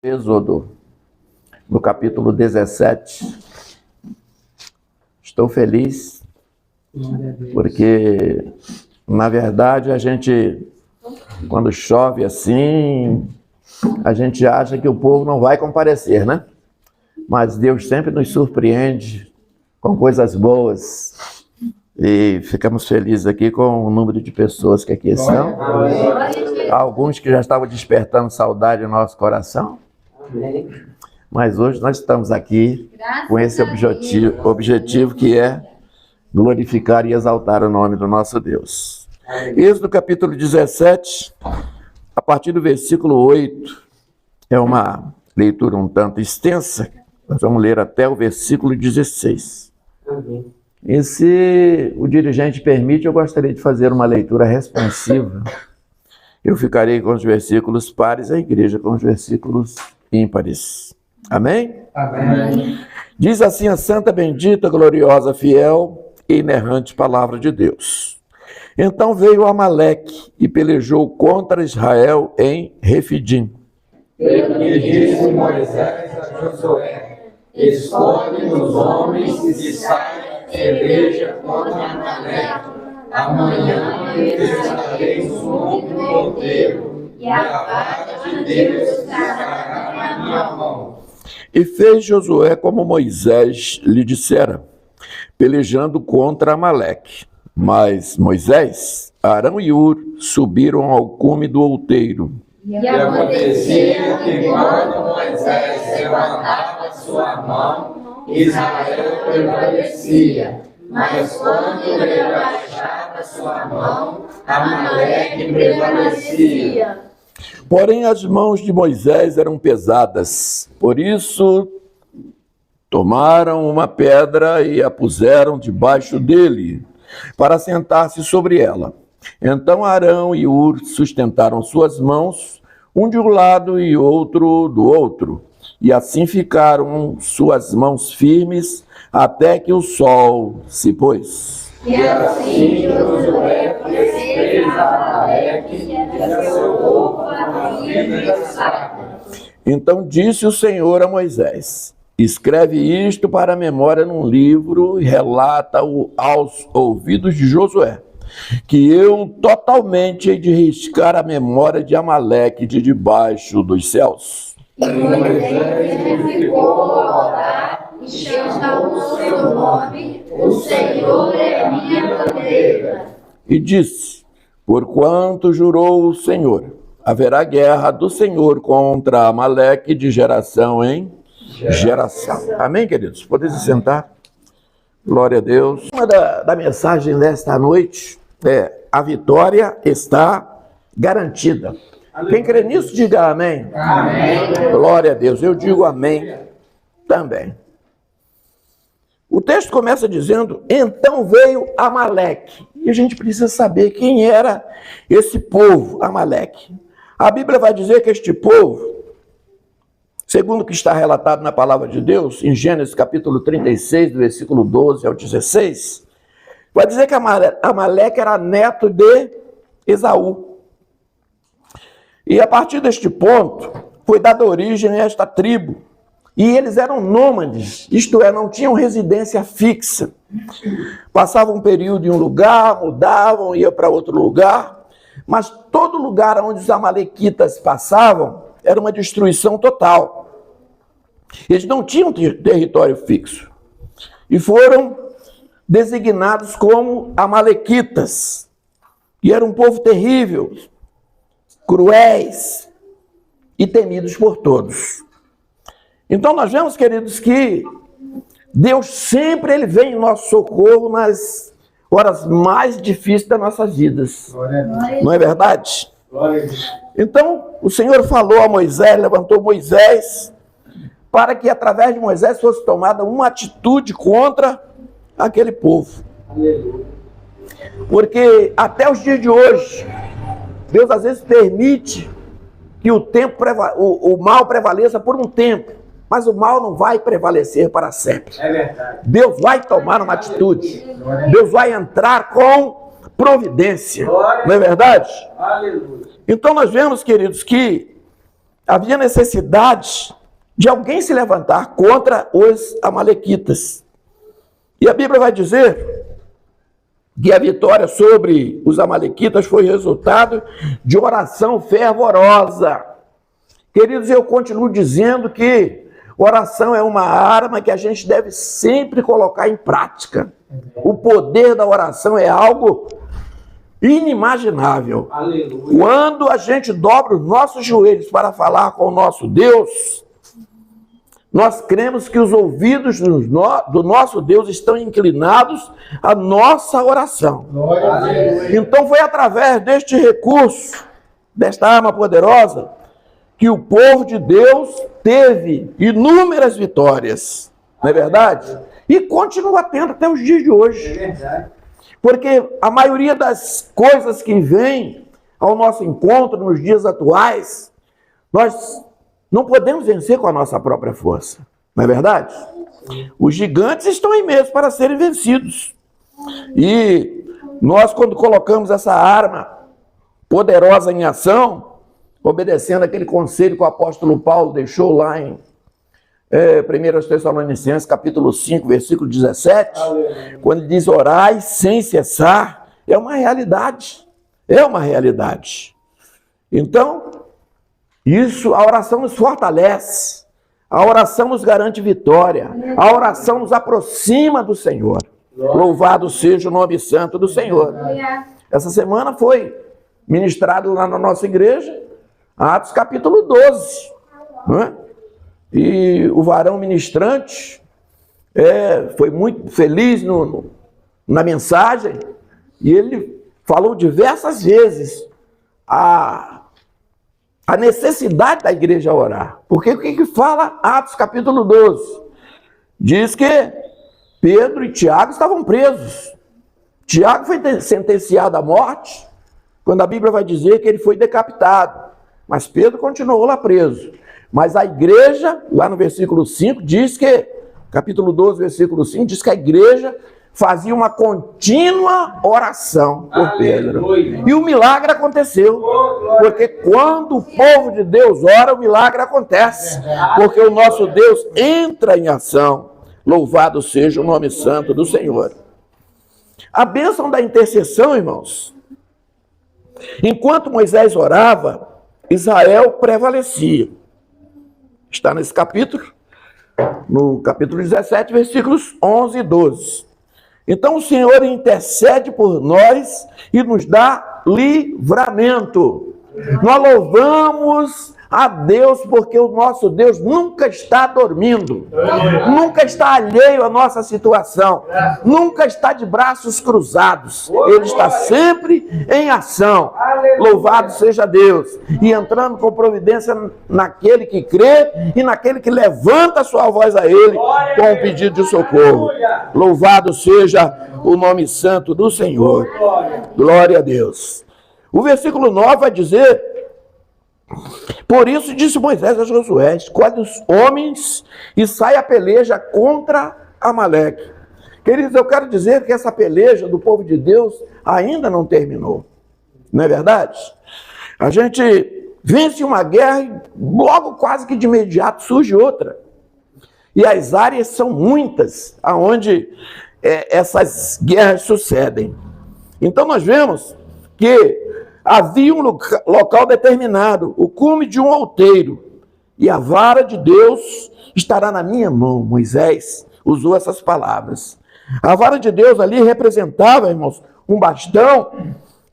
Êxodo, no capítulo 17. Estou feliz porque, na verdade, a gente, quando chove assim, a gente acha que o povo não vai comparecer, né? Mas Deus sempre nos surpreende com coisas boas. E ficamos felizes aqui com o número de pessoas que aqui estão. Alguns que já estavam despertando saudade no nosso coração. Mas hoje nós estamos aqui com esse objetivo que é glorificar e exaltar o nome do nosso Deus. Êxodo capítulo 17, a partir do versículo 8, é uma leitura um tanto extensa. Nós vamos ler até o versículo 16. E se o dirigente permite, eu gostaria de fazer uma leitura responsiva. Eu ficarei com os versículos pares, a igreja com os versículos ímpares. Amém? Amém. Diz assim a santa, bendita, gloriosa, fiel e inerrante palavra de Deus. Então veio Amaleque e pelejou contra Israel em Refidim. Pelo que disse Moisés a Josué: escolhe os homens e sai, peleja contra Amaleque. Amanhã enfrentareis um longo roteiro, e a vara de Deus estará na minha mão. E fez Josué como Moisés lhe dissera, pelejando contra Amaleque. Mas Moisés, Arão e Hur subiram ao cume do outeiro. E acontecia que quando Moisés levantava sua mão, Israel prevalecia. Mas quando ele abaixava sua mão, Amaleque prevalecia. Porém, as mãos de Moisés eram pesadas, por isso tomaram uma pedra e a puseram debaixo dele, para sentar-se sobre ela. Então Arão e Hur sustentaram suas mãos, um de um lado e outro do outro, e assim ficaram suas mãos firmes até que o sol se pôs. E assim Josué fez a Amaleque e a seu povo a vida da saca. Então disse o Senhor a Moisés: escreve isto para a memória num livro e relata-o aos ouvidos de Josué, que eu totalmente hei de riscar a memória de Amaleque de debaixo dos céus. E Moisés ficou a orar e chamou o seu nome: o Senhor é minha bandeira. E disse: porquanto jurou o Senhor, haverá guerra do Senhor contra Amaleque de geração em geração. Amém, queridos? Podem se sentar. Glória a Deus. Uma da mensagem desta noite é: a vitória está garantida. Quem crê nisso, diga amém. Amém. Glória a Deus. Eu digo amém também. O texto começa dizendo: então veio Amaleque. E a gente precisa saber quem era esse povo, Amaleque. A Bíblia vai dizer que este povo, segundo o que está relatado na palavra de Deus, em Gênesis capítulo 36, do versículo 12 ao 16, vai dizer que Amaleque era neto de Esaú. E a partir deste ponto, foi dada origem a esta tribo. E eles eram nômades, isto é, não tinham residência fixa. Passavam um período em um lugar, mudavam, iam para outro lugar. Mas todo lugar onde os amalequitas passavam era uma destruição total. Eles não tinham território fixo. E foram designados como amalequitas. E era um povo terrível, cruéis e temidos por todos. Então nós vemos, queridos, que Deus sempre ele vem em nosso socorro nas horas mais difíceis das nossas vidas. Não é verdade? Então o Senhor falou a Moisés, levantou Moisés, para que através de Moisés fosse tomada uma atitude contra aquele povo. Porque até os dias de hoje, Deus às vezes permite que o mal prevaleça por um tempo, mas o mal não vai prevalecer para sempre. É verdade. Deus vai tomar uma atitude. Deus vai entrar com providência. Não é verdade? Aleluia. Então nós vemos, queridos, que havia necessidade de alguém se levantar contra os amalequitas. E a Bíblia vai dizer que a vitória sobre os amalequitas foi resultado de oração fervorosa. Queridos, eu continuo dizendo que oração é uma arma que a gente deve sempre colocar em prática. O poder da oração é algo inimaginável. Aleluia. Quando a gente dobra os nossos joelhos para falar com o nosso Deus, nós cremos que os ouvidos do nosso Deus estão inclinados à nossa oração. Então foi através deste recurso, desta arma poderosa, que o povo de Deus teve inúmeras vitórias, não é verdade? E continua tendo até os dias de hoje. É verdade. Porque a maioria das coisas que vêm ao nosso encontro nos dias atuais, nós não podemos vencer com a nossa própria força, não é verdade? Os gigantes estão aí mesmo para serem vencidos. E nós, quando colocamos essa arma poderosa em ação, obedecendo aquele conselho que o apóstolo Paulo deixou lá em 1 Tessalonicenses, capítulo 5, versículo 17, quando ele diz orai sem cessar, é uma realidade. É uma realidade. Então, a oração nos fortalece, a oração nos garante vitória, a oração nos aproxima do Senhor. Louvado seja o nome santo do Senhor. Essa semana foi ministrado lá na nossa igreja, Atos capítulo 12, não é? E o varão ministrante foi muito feliz na mensagem, e ele falou diversas vezes a necessidade da igreja orar. Porque o que fala Atos capítulo 12? Diz que Pedro e Tiago estavam presos. Tiago foi sentenciado à morte, quando a Bíblia vai dizer que ele foi decapitado. Mas Pedro continuou lá preso. Mas a igreja, lá no versículo 5, diz que, capítulo 12, versículo 5, diz que a igreja fazia uma contínua oração por Pedro. E o milagre aconteceu. Porque quando o povo de Deus ora, o milagre acontece. Porque o nosso Deus entra em ação. Louvado seja o nome santo do Senhor. A bênção da intercessão, irmãos. Enquanto Moisés orava, Israel prevalecia. Está nesse capítulo, no capítulo 17, versículos 11 e 12. Então o Senhor intercede por nós e nos dá livramento. Nós louvamos a Deus porque o nosso Deus nunca está dormindo, nunca está alheio à nossa situação, nunca está de braços cruzados. Ele está sempre em ação. Louvado seja Deus. E entrando com providência naquele que crê e naquele que levanta a sua voz a Ele com um pedido de socorro. Louvado seja o nome santo do Senhor. Glória a Deus. O versículo 9 vai dizer: por isso disse Moisés a Josué: escolhe os homens e sai a peleja contra Amaleque. Queridos, eu quero dizer que essa peleja do povo de Deus ainda não terminou. Não é verdade? A gente vence uma guerra e logo quase que de imediato surge outra. E as áreas são muitas aonde essas guerras sucedem. Então nós vemos que havia um local determinado, o cume de um outeiro, e a vara de Deus estará na minha mão. Moisés usou essas palavras. A vara de Deus ali representava, irmãos, um bastão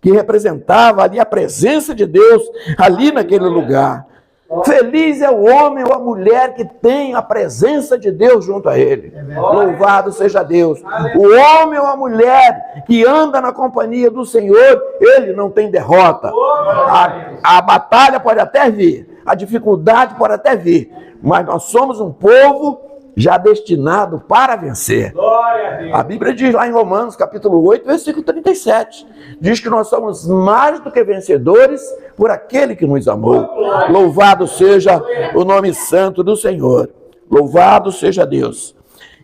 que representava ali a presença de Deus ali naquele lugar. Feliz é o homem ou a mulher que tem a presença de Deus junto a ele. Louvado seja Deus. O homem ou a mulher que anda na companhia do Senhor, ele não tem derrota. A batalha pode até vir, a dificuldade pode até vir, mas nós somos um povo já destinado para vencer. A Bíblia diz lá em Romanos, capítulo 8, versículo 37, diz que nós somos mais do que vencedores por aquele que nos amou. Louvado seja o nome santo do Senhor. Louvado seja Deus.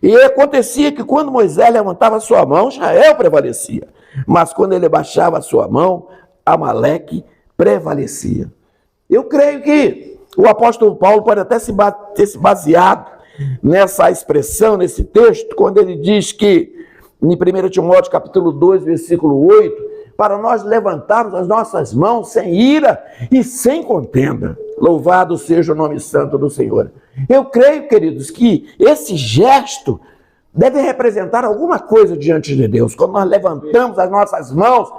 E acontecia que quando Moisés levantava a sua mão, Israel prevalecia. Mas quando ele baixava a sua mão, Amaleque prevalecia. Eu creio que O apóstolo Paulo pode até ter se baseado nessa expressão, nesse texto, quando ele diz que, em 1 Timóteo capítulo 2, versículo 8, para nós levantarmos as nossas mãos sem ira e sem contenda. Louvado seja o nome santo do Senhor. Eu creio, queridos, que esse gesto deve representar alguma coisa diante de Deus. Quando nós levantamos as nossas mãos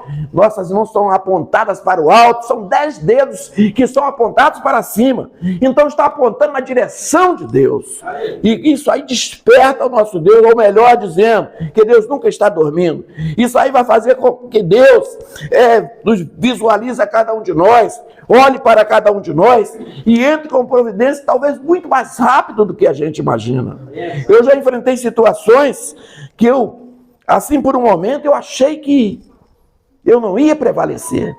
estão apontadas para o alto, são 10 dedos que são apontados para cima. Então está apontando na direção de Deus. E isso aí desperta o nosso Deus, ou melhor dizendo, que Deus nunca está dormindo. Isso aí vai fazer com que Deus nos visualize a cada um de nós, olhe para cada um de nós e entre com providência talvez muito mais rápido do que a gente imagina. Eu já enfrentei situações que eu, assim por um momento, eu achei que eu não ia prevalecer.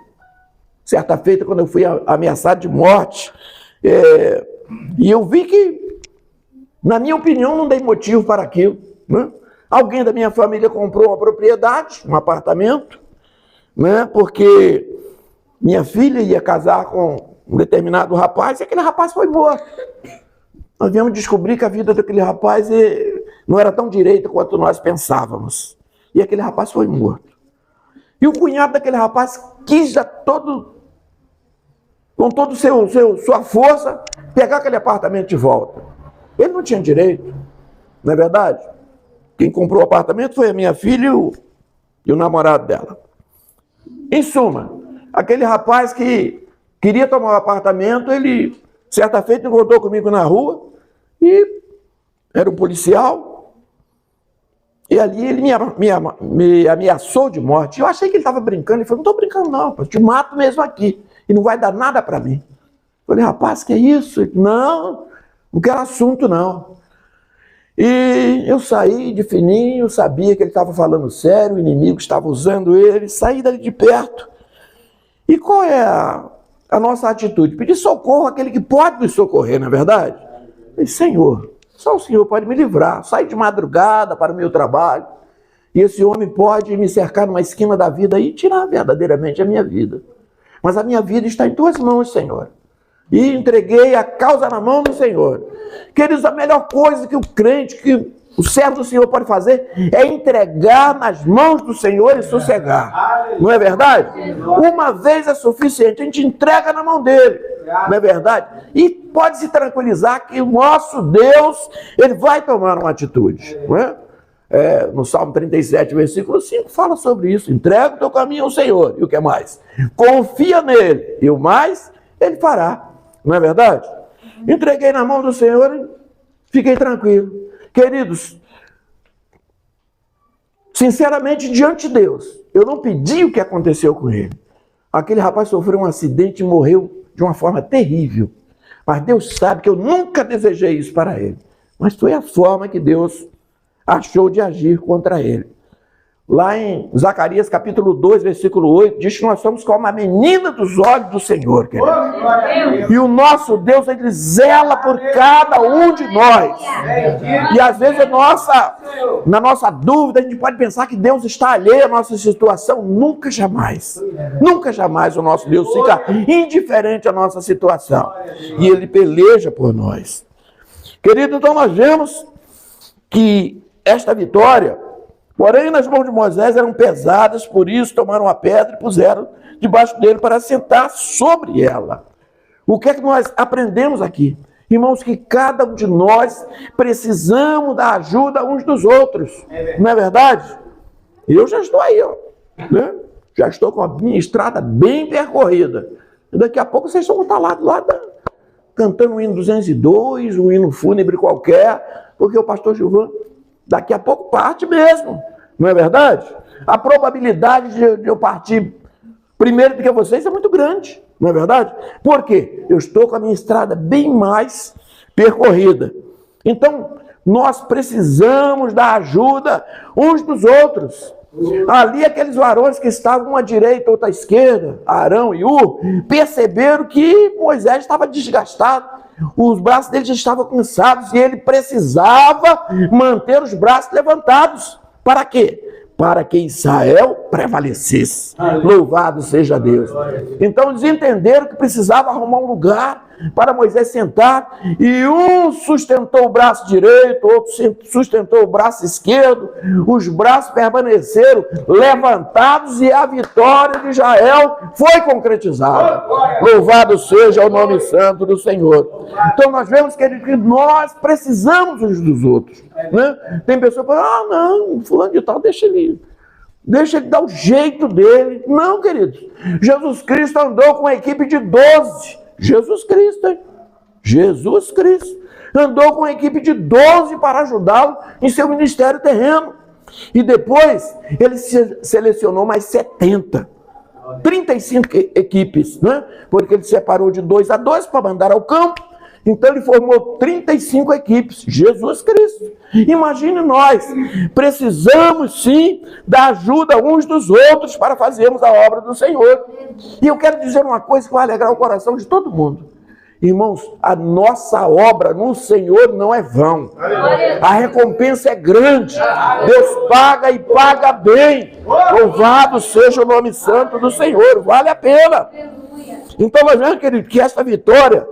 Certa feita, quando eu fui ameaçado de morte, e eu vi que, na minha opinião, não dei motivo para aquilo, né? Alguém da minha família comprou uma propriedade, um apartamento, né? Porque minha filha ia casar com um determinado rapaz e aquele rapaz foi morto. Nós viemos descobrir que a vida daquele rapaz não era tão direita quanto nós pensávamos. E aquele rapaz foi morto. E o cunhado daquele rapaz quis já com toda sua força, pegar aquele apartamento de volta. Ele não tinha direito, não é verdade? Quem comprou o apartamento foi a minha filha e o namorado dela. Em suma, aquele rapaz que queria tomar o apartamento, ele, certa feita, encontrou comigo na rua e era um policial. E ali ele me ameaçou de morte. Eu achei que ele estava brincando. Ele falou, não estou brincando não, eu te mato mesmo aqui. E não vai dar nada para mim. Eu falei, rapaz, que é isso? Ele, não quero assunto não. E eu saí de fininho, sabia que ele estava falando sério, o inimigo estava usando ele, saí dali de perto. E qual é a nossa atitude? Pedir socorro àquele que pode nos socorrer, não é verdade? Eu falei, Senhor, só o Senhor pode me livrar. Saí de madrugada para o meu trabalho e esse homem pode me cercar numa esquina da vida e tirar verdadeiramente a minha vida. Mas a minha vida está em tuas mãos, Senhor. E entreguei a causa na mão do Senhor. Queridos, a melhor coisa que o crente, que o servo do Senhor pode fazer é entregar nas mãos do Senhor e sossegar. Não é verdade? Uma vez é suficiente, a gente entrega na mão dele. Não é verdade? E pode se tranquilizar que o nosso Deus, ele vai tomar uma atitude. Não é? No Salmo 37, versículo 5, fala sobre isso. Entrega o teu caminho ao Senhor. E o que mais? Confia nele. E o mais, ele fará. Não é verdade? Entreguei na mão do Senhor e fiquei tranquilo. Queridos, sinceramente, diante de Deus, eu não pedi o que aconteceu com ele. Aquele rapaz sofreu um acidente e morreu de uma forma terrível. Mas Deus sabe que eu nunca desejei isso para ele. Mas foi a forma que Deus achou de agir contra ele. Lá em Zacarias capítulo 2, versículo 8, diz que nós somos como a menina dos olhos do Senhor, querido. E o nosso Deus, ele zela por cada um de nós. E às vezes na nossa dúvida, a gente pode pensar que Deus está alheio à nossa situação. Nunca jamais. Nunca jamais o nosso Deus fica indiferente à nossa situação. E ele peleja por nós. Querido, então nós vemos que esta vitória, porém, nas mãos de Moisés eram pesadas, por isso tomaram a pedra e puseram debaixo dele para sentar sobre ela. O que é que nós aprendemos aqui? Irmãos, que cada um de nós precisamos da ajuda uns dos outros. Não é verdade? Eu já estou aí, ó, né? Já estou com a minha estrada bem percorrida. E daqui a pouco vocês vão estar lá cantando o hino 202, um hino fúnebre qualquer, porque o pastor Gilvan daqui a pouco parte mesmo, não é verdade? A probabilidade de eu partir primeiro do que vocês é muito grande, não é verdade? Por quê? Eu estou com a minha estrada bem mais percorrida. Então, nós precisamos da ajuda uns dos outros. Ali, aqueles varões que estavam à direita, outra à esquerda, Arão e Ur, perceberam que Moisés estava desgastado. Os braços dele já estavam cansados e ele precisava manter os braços levantados. Para quê? Para que Israel prevalecesse. Louvado seja Deus. Então eles entenderam que precisava arrumar um lugar para Moisés sentar, e um sustentou o braço direito, outro sustentou o braço esquerdo, os braços permaneceram levantados e a vitória de Israel foi concretizada. Louvado seja o nome santo do Senhor. Então nós vemos que nós precisamos uns dos outros, né? Tem pessoas que falam, não, fulano de tal, deixa ele dar o jeito dele. Não, queridos, Jesus Cristo andou com uma equipe de 12, Jesus Cristo andou com uma equipe de 12 para ajudá-lo em seu ministério terreno, e depois ele selecionou mais 35 equipes, né? Porque ele separou de 2 a 2 para mandar ao campo. Então ele formou 35 equipes, Jesus Cristo. Imagine nós, precisamos sim da ajuda uns dos outros para fazermos a obra do Senhor. E eu quero dizer uma coisa que vai alegrar o coração de todo mundo. Irmãos, a nossa obra no Senhor não é vão. A recompensa é grande. Deus paga e paga bem. Louvado seja o nome santo do Senhor. Vale a pena. Então nós vemos, querido, que esta vitória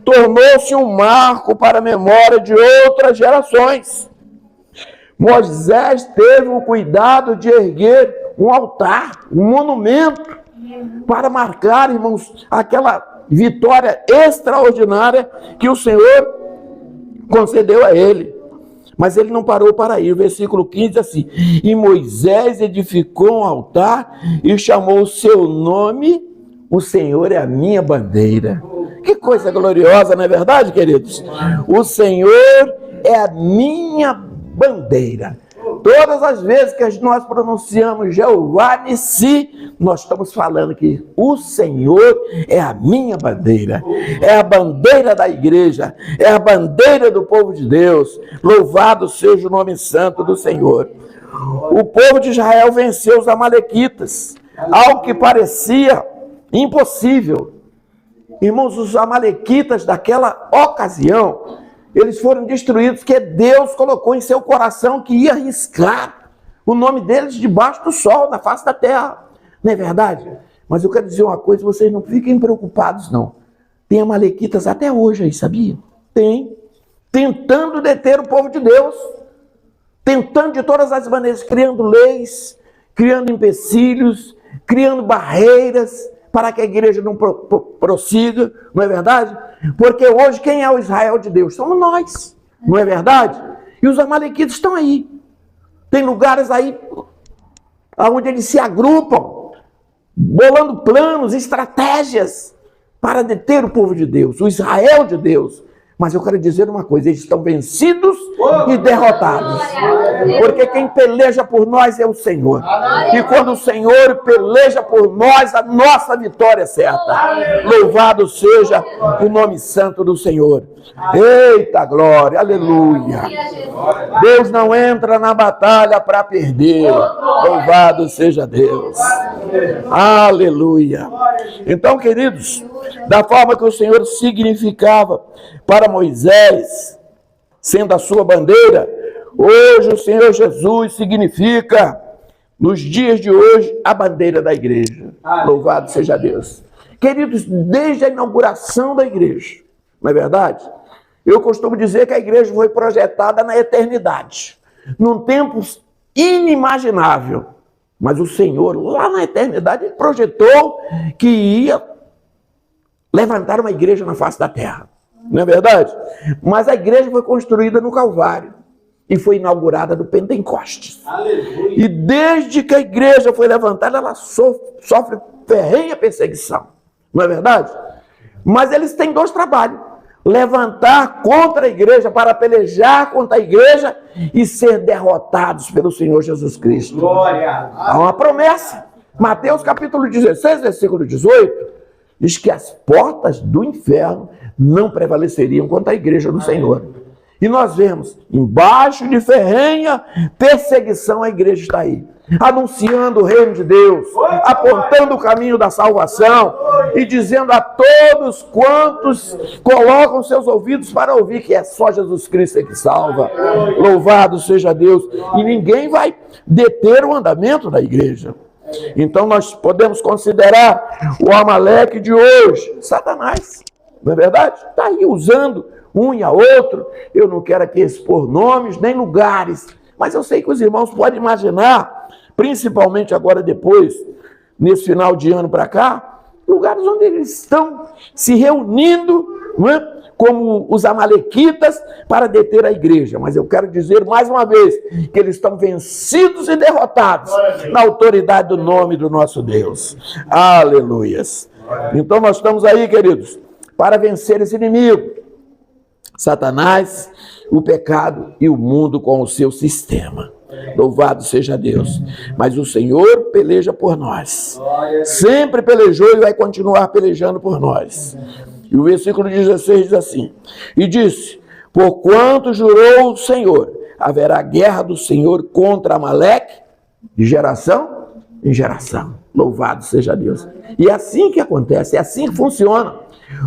tornou-se um marco para a memória de outras gerações. Moisés teve o cuidado de erguer um altar, um monumento, para marcar, irmãos, aquela vitória extraordinária que o Senhor concedeu a ele. Mas ele não parou para aí. O versículo 15 diz assim: e Moisés edificou um altar e chamou o seu nome, o Senhor é a minha bandeira. Que coisa gloriosa, não é verdade, queridos? O Senhor é a minha bandeira. Todas as vezes que nós pronunciamos Jeová Nissi, nós estamos falando que o Senhor é a minha bandeira. É a bandeira da igreja, é a bandeira do povo de Deus. Louvado seja o nome santo do Senhor. O povo de Israel venceu os amalequitas, algo que parecia impossível. Irmãos, os amalequitas daquela ocasião, eles foram destruídos porque Deus colocou em seu coração que ia riscar o nome deles debaixo do sol, na face da terra. Não é verdade? Mas eu quero dizer uma coisa, vocês não fiquem preocupados, não. Tem amalequitas até hoje aí, sabia? Tem. Tentando deter o povo de Deus. Tentando de todas as maneiras, criando leis, criando empecilhos, criando barreiras, para que a igreja não prossiga, não é verdade? Porque hoje quem é o Israel de Deus? Somos nós, não é verdade? E os amalequitas estão aí. Tem lugares aí onde eles se agrupam, bolando planos, estratégias para deter o povo de Deus, o Israel de Deus. Mas eu quero dizer uma coisa, eles estão vencidos e derrotados. Porque quem peleja por nós é o Senhor. E quando o Senhor peleja por nós, a nossa vitória é certa. Louvado seja o nome santo do Senhor. Eita glória, aleluia. Deus não entra na batalha para perder. Louvado seja Deus. Aleluia. Então, queridos, da forma que o Senhor significava para Moisés, sendo a sua bandeira, hoje o Senhor Jesus significa, nos dias de hoje, a bandeira da igreja. Louvado seja Deus. Queridos, desde a inauguração da igreja, não é verdade? Eu costumo dizer que a igreja foi projetada na eternidade, num tempo inimaginável. Mas o Senhor, lá na eternidade, Ele projetou que ia levantar uma igreja na face da terra. Não é verdade? Mas a igreja foi construída no Calvário e foi inaugurada no Pentecostes. Aleluia. E desde que a igreja foi levantada, ela sofre ferrenha perseguição. Não é verdade? Mas eles têm 2 trabalhos: levantar contra a igreja, para pelejar contra a igreja e ser derrotados pelo Senhor Jesus Cristo. Glória! Há uma promessa. Mateus capítulo 16, versículo 18, diz que as portas do inferno não prevaleceriam contra a igreja do Senhor. E nós vemos, embaixo de ferrenha perseguição, a igreja está aí, anunciando o reino de Deus, apontando o caminho da salvação e dizendo a todos quantos colocam seus ouvidos para ouvir que é só Jesus Cristo que salva. Louvado seja Deus. E ninguém vai deter o andamento da igreja. Então nós podemos considerar o Amaleque de hoje Satanás. não é verdade? Está aí usando um e a outro. Eu não quero aqui expor nomes nem lugares, mas eu sei que os irmãos podem imaginar, principalmente agora depois, nesse final de ano para cá, lugares onde eles estão se reunindo, não é? Como os amalequitas, para deter a igreja. Mas eu quero dizer mais uma vez que eles estão vencidos e derrotados na autoridade do nome do nosso Deus. Aleluias. Então nós estamos aí, queridos, para vencer esse inimigo, Satanás, o pecado e o mundo com o seu sistema. Louvado seja Deus. Mas o Senhor peleja por nós. Sempre pelejou e vai continuar pelejando por nós. E o versículo 16 diz assim: e disse, porquanto jurou o Senhor, haverá guerra do Senhor contra Amaleque, de geração em geração. Louvado seja Deus. E é assim que acontece, é assim que funciona.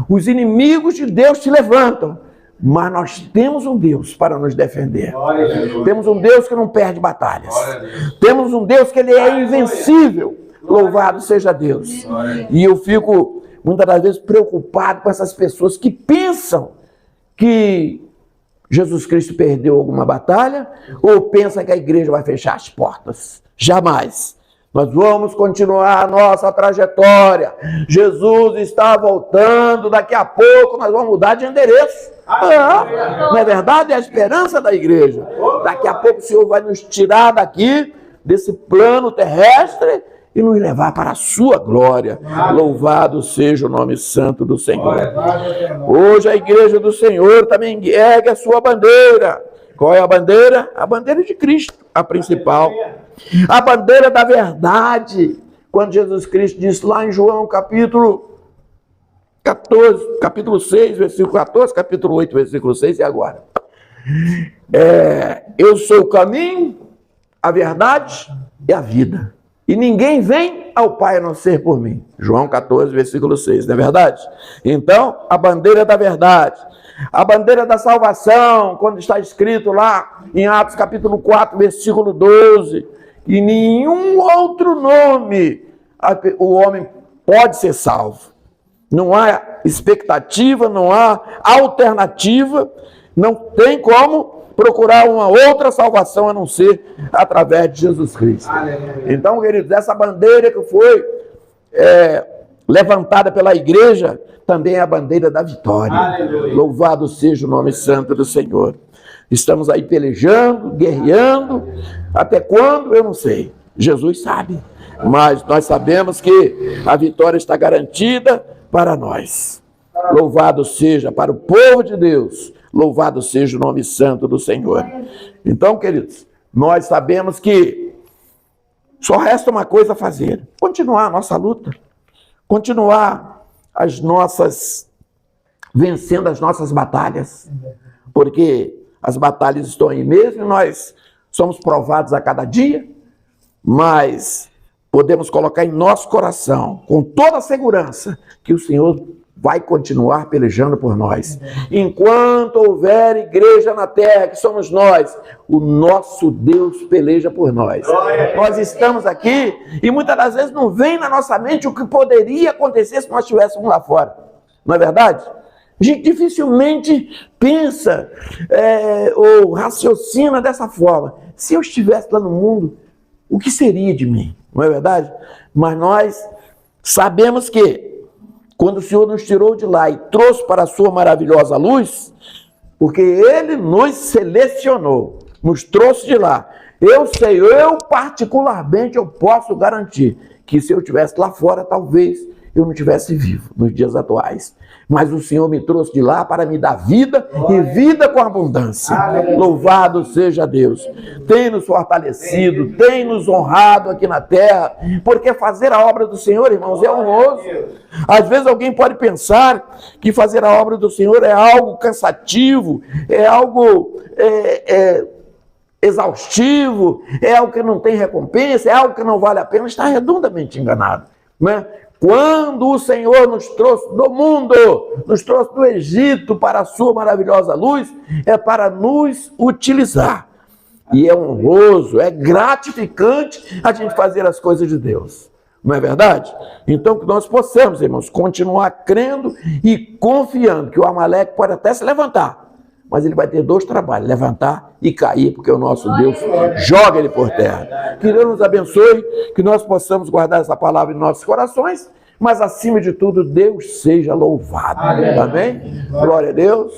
Os inimigos de Deus se levantam, mas nós temos um Deus para nos defender. Temos um Deus que não perde batalhas. Temos um Deus que ele é invencível. Louvado seja Deus. E eu fico muitas das vezes preocupado com essas pessoas que pensam que Jesus Cristo perdeu alguma batalha ou pensam que a igreja vai fechar as portas. Jamais. Nós vamos continuar a nossa trajetória. Jesus está voltando, daqui a pouco nós vamos mudar de endereço. Não é verdade? É a esperança da igreja. Daqui a pouco o Senhor vai nos tirar daqui, desse plano terrestre, e nos levar para a sua glória. Louvado seja o nome santo do Senhor. Hoje a igreja do Senhor também ergue a sua bandeira. Qual é a bandeira? A bandeira de Cristo, a principal. A bandeira da verdade. Quando Jesus Cristo disse lá em João capítulo 14, capítulo 6, versículo 14, capítulo 8, versículo 6, e agora? Eu sou o caminho, a verdade e a vida. E ninguém vem ao Pai a não ser por mim. João 14, versículo 6, não é verdade? Então, a bandeira da verdade. A bandeira da salvação, quando está escrito lá em Atos capítulo 4, versículo 12, e nenhum outro nome o homem pode ser salvo. Não há expectativa, não há alternativa, não tem como procurar uma outra salvação a não ser através de Jesus Cristo. Então, queridos, essa bandeira que foi levantada pela igreja também é a bandeira da vitória. Aleluia. Louvado seja o nome santo do Senhor. Estamos aí pelejando, guerreando, até quando? Eu não sei. Jesus sabe. Mas nós sabemos que a vitória está garantida para nós. Louvado seja para o povo de Deus. Louvado seja o nome santo do Senhor. Então, queridos, nós sabemos que só resta uma coisa a fazer: continuar a nossa luta, continuar vencendo as nossas batalhas, porque as batalhas estão aí mesmo, e nós somos provados a cada dia, mas podemos colocar em nosso coração, com toda a segurança, que o Senhor vai continuar pelejando por nós. Enquanto houver igreja na terra, que somos nós, o nosso Deus peleja por nós. Nós estamos aqui e muitas das vezes não vem na nossa mente o que poderia acontecer se nós estivéssemos lá fora. Não é verdade? A gente dificilmente pensa ou raciocina dessa forma. Se eu estivesse lá no mundo, o que seria de mim? Não é verdade? Mas nós sabemos que quando o Senhor nos tirou de lá e trouxe para a sua maravilhosa luz, porque Ele nos selecionou, nos trouxe de lá. Eu sei, eu particularmente, eu posso garantir que se eu estivesse lá fora, talvez eu não estivesse vivo nos dias atuais. Mas o Senhor me trouxe de lá para me dar vida e vida com abundância. Louvado seja Deus. Tem nos fortalecido, tem nos honrado aqui na terra, porque fazer a obra do Senhor, irmãos, é honroso. Às vezes alguém pode pensar que fazer a obra do Senhor é algo cansativo, é algo exaustivo, é algo que não tem recompensa, é algo que não vale a pena. Está redondamente enganado, né? Quando o Senhor nos trouxe do mundo, nos trouxe do Egito para a sua maravilhosa luz, é para nos utilizar. E é honroso, é gratificante a gente fazer as coisas de Deus. Não é verdade? Então que nós possamos, irmãos, continuar crendo e confiando que o Amaleque pode até se levantar, mas ele vai ter 2 trabalhos, levantar e cair, porque o nosso Deus joga ele por terra. Que Deus nos abençoe, que nós possamos guardar essa palavra em nossos corações, mas acima de tudo, Deus seja louvado. Amém? Glória a Deus.